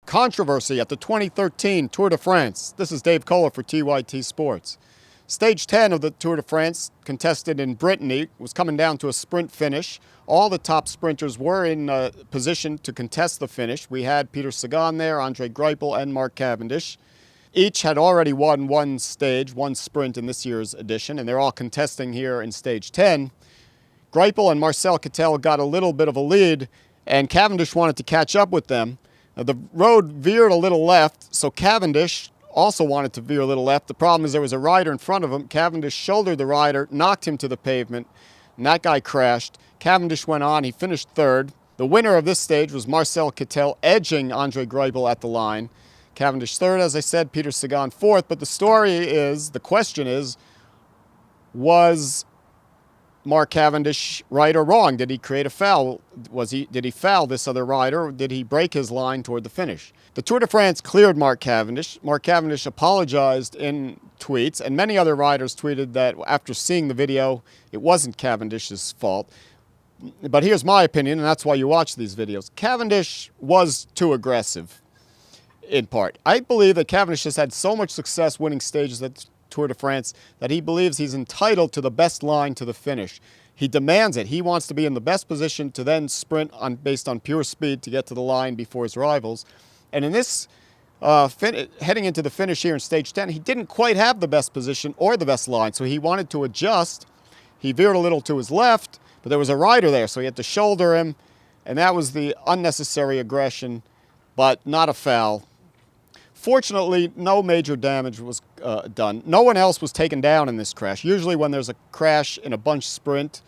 Controversy at the 2013 Tour de France. This is Dave Koller for TYTSports. Stage 10 of the Tour de France, contested in Brittany, was coming down to a sprint finish. All the top sprinters were in position to contest the finish. We had Peter Sagan there, Andre Greipel, and Mark Cavendish. Each had already won one stage, one sprint in this year's edition, and they're all contesting here in Stage 10. Greipel and Marcel Kittel got a little bit of a lead, and Cavendish wanted to catch up with them. The road veered a little left, so Cavendish also wanted to veer a little left. The problem is there was a rider in front of him. Cavendish shouldered the rider, knocked him to the pavement, and that guy crashed. Cavendish went on. He finished third. The winner of this stage was Marcel Kittel, edging Andre Greipel at the line. Cavendish third, as I said, Peter Sagan fourth. But the question is, was Mark Cavendish right or wrong? Did he create a foul? Did he foul this other rider, or did he break his line toward the finish? The Tour de France cleared Mark Cavendish. Mark Cavendish apologized in tweets, and many other riders tweeted that after seeing the video, it wasn't Cavendish's fault. But here's my opinion, and that's why you watch these videos. Cavendish was too aggressive, in part. I believe that Cavendish has had so much success winning stages at Tour de France that he believes he's entitled to the best line to the finish. He demands it. He wants to be in the best position to then sprint based on pure speed to get to the line before his rivals. And in this, heading into the finish here in Stage 10, he didn't quite have the best position or the best line, so he wanted to adjust. He veered a little to his left, but there was a rider there, so he had to shoulder him, and that was the unnecessary aggression, but not a foul. Fortunately, no major damage was done. No one else was taken down in this crash. Usually when there's a crash in a bunch sprint,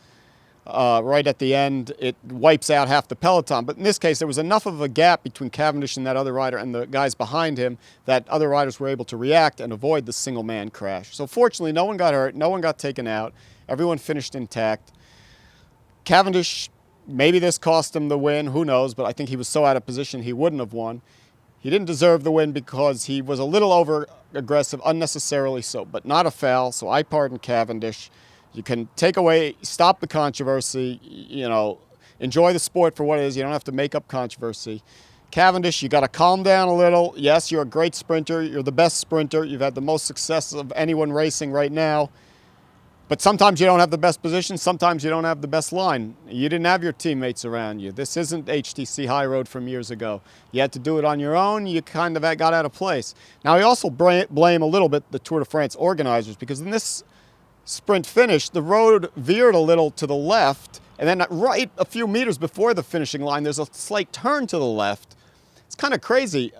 right at the end, it wipes out half the peloton. But in this case, there was enough of a gap between Cavendish and that other rider and the guys behind him that other riders were able to react and avoid the single-man crash. So fortunately, no one got hurt, no one got taken out. Everyone finished intact. Cavendish, maybe this cost him the win, who knows, but I think he was so out of position he wouldn't have won. He didn't deserve the win because he was a little over-aggressive, unnecessarily so, but not a foul, so I pardon Cavendish. You can stop the controversy, enjoy the sport for what it is. You don't have to make up controversy. Cavendish, you got to calm down a little. Yes, you're a great sprinter. You're the best sprinter. You've had the most success of anyone racing right now. But sometimes you don't have the best position. Sometimes you don't have the best line. You didn't have your teammates around you. This isn't HTC Highroad from years ago. You had to do it on your own. You kind of got out of place. Now, I also blame a little bit the Tour de France organizers, because in this sprint finish, the road veered a little to the left, and then right a few meters before the finishing line, there's a slight turn to the left. It's kind of crazy.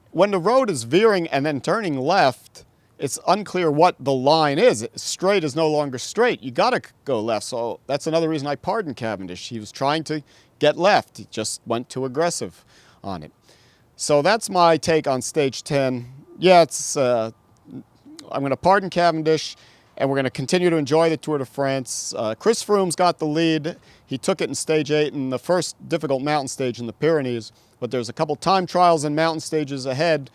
When the road is veering and then turning left, it's unclear what the line is. Straight is no longer straight. You got to go left. So that's another reason I pardon Cavendish. He was trying to get left. He just went too aggressive on it. So that's my take on Stage 10. Yeah, I'm going to pardon Cavendish, and we're going to continue to enjoy the Tour de France. Chris Froome's got the lead. He took it in Stage 8 in the first difficult mountain stage in the Pyrenees, but there's a couple time trials and mountain stages ahead.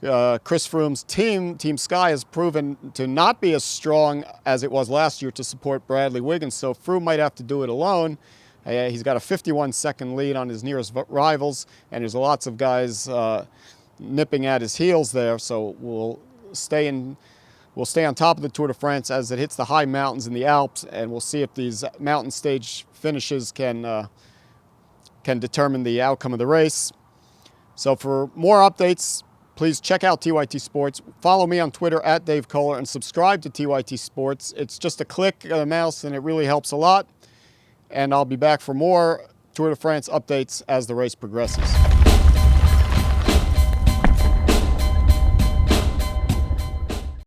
Chris Froome's team, Team Sky, has proven to not be as strong as it was last year to support Bradley Wiggins, so Froome might have to do it alone. He's got a 51-second lead on his nearest rivals, and there's lots of guys nipping at his heels there, so we'll stay on top of the Tour de France as it hits the high mountains in the Alps, and we'll see if these mountain stage finishes can determine the outcome of the race. So for more updates, please check out TYTSports. Follow me on Twitter at Dave Koller and subscribe to TYTSports. It's just a click of the mouse and it really helps a lot. And I'll be back for more Tour de France updates as the race progresses.